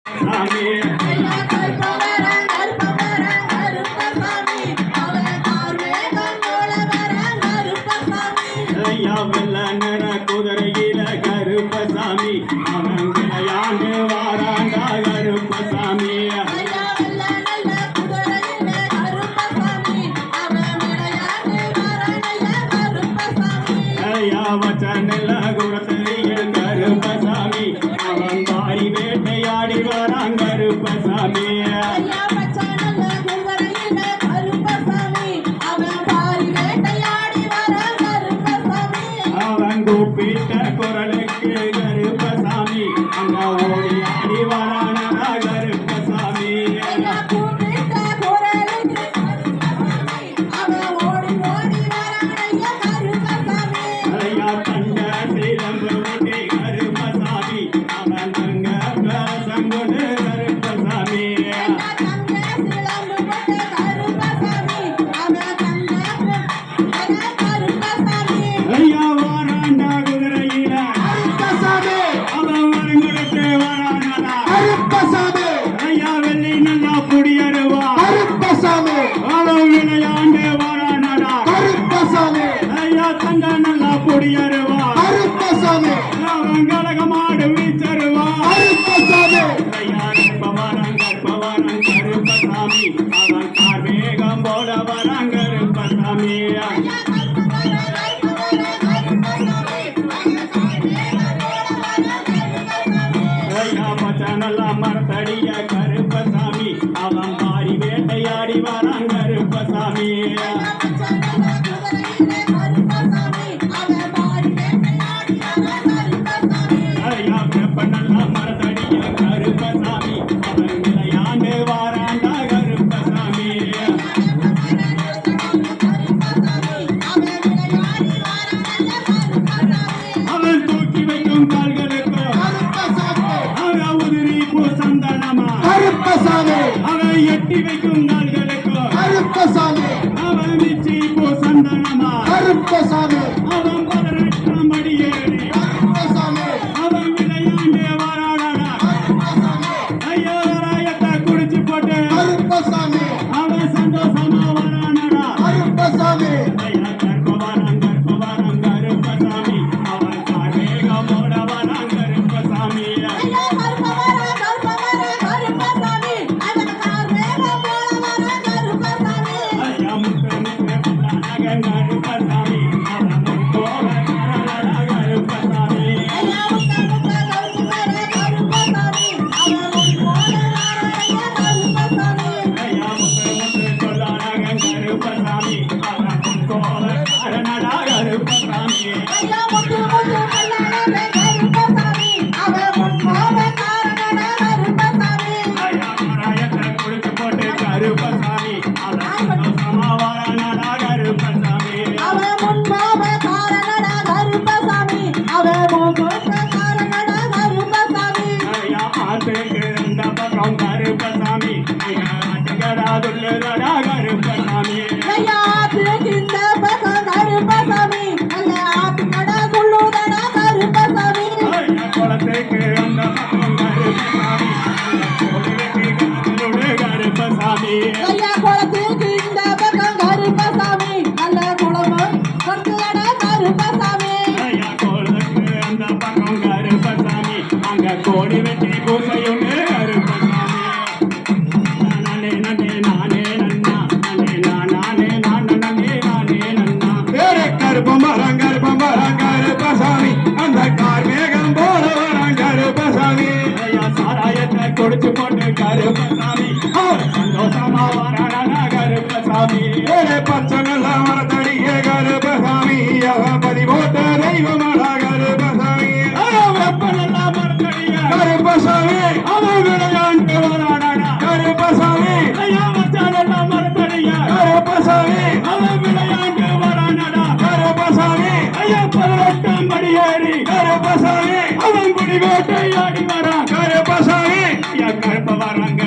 சாமி ஐயா வெள்ள நிற குதிரையில கருப்பசாமி அவன் விளையாண்டு வாராண்டா கருப்பசாமி ஐயா வச்சனில குடத்தையில் கருப்பசாமி அவன் வாரி வேட்டையாடி வரான் கருப்பசாமி அவன் கூப்பிட்ட குரலுக்கு கருப்பசாமி அங்க ஓடி ஆடி வரானா கருப்பசாமி ஐயா தங்க சீலம்பு விட்டு கருப்பசாமி அவன் தங்க சங்குடு கருப்பசாமி ஐயா வாராண்டா குதிரையில அவன் வருங்குடத்து வரானடா ஐயா வெள்ளி நல்லா புடியருவா அவன் விளையாண்டு வரானடா ஐயா தங்க நல்லா புடியருவா அவன் கலகமாடு வீச்சருவா ஐயா கற்பவரன் கருப்பசாமி அவன் கார்மேகம் போல வரான் கருப்பசாமி ஐயா மச்சானல்லா மரத்தடிய கருப்பசாமி அவன் மாறி வேட்டையாடி வரான் கருப்பசாமி ஐயா வெப்பனல்லா மரத்தடிய கருப்பசாமி அவன் விளையாண்டு வாராண்டா கருப்பசாமி அவன் தூக்கி வைக்கும் கால்களுக்கு அவன் உதிரி பூசந்தனமா அவன் எட்டி வைக்கும் கால்களுக்கு அவன் மிச்சி பூசந்தனமா அவன் 18 படியேறி அவன் விளையாண்டு வாராடா ஐயா ராயத்தை குடிச்சு போட்டு அவன் சந்தோஷமா வரானடா ஐயா கற்பவரன் கருப்பசாமி அவன் கார்மேகமோட வரான் கருப்பசாமி ஐயா முத்து நகன் கருப்பசாமி அவன் முத்தோட கருப்பசாமி ஐயா முத்து சொல்லானகன் கருப்பசாமி அவன் முத்தோட கருணடா கருப்பசாமி ஐயா ராயத்தை குடிச்சு போட்டு கருப்பசாமி அவன் சந்தோஷமா வரானடா கருப்பசாமி ஐயா ஆத்துக்கு இந்த பக்கம் கருப்பசாமி ஐயா ஆட்டுக்கடா துள்ளுதடா கருப்பசாமி ஐயா குளத்துக்கு அந்த பக்கம் கருப்பசாமி கருப்பசாமி ஐயா கோளுக்கு அந்த பக்கம் கருப்பசாமி அங்க கோடி வெட்டி பூசையுண்டு கருப்பசாமி நானே நன்னே நானே நன்னா நன்னே நானே நானே நன்னா கருப்பம்பரம் கருப்பசாமி அந்த கார்மேகம் போல வரான் கருப்பசாமி ஐயா சாராயத்தை குடிச்சு போட்டு கருப்பசாமி அவன் சந்தோஷமா வரானா கருப்பசாமி பச்சனல்ல மரத்தடிய கருப்பசாமி அவன் பதிவோட்ட தெய்வமடா கருப்பசாமி வெப்பனல்லா மரத்தடிய கருப்பசாமி அவன் விளையாண்டு வரானடா கருப்பசாமி ஐயா மச்சானல்லா மரத்தடிய கருப்பசாமி அவன் விளையாண்டு வரானடா கருப்பசாமி ஐயா 18 படியேறி கருப்பசாமி அவன் குடி வேட்டையாடி வரான் கருப்பசாமி ஐயா கருப்பவரன்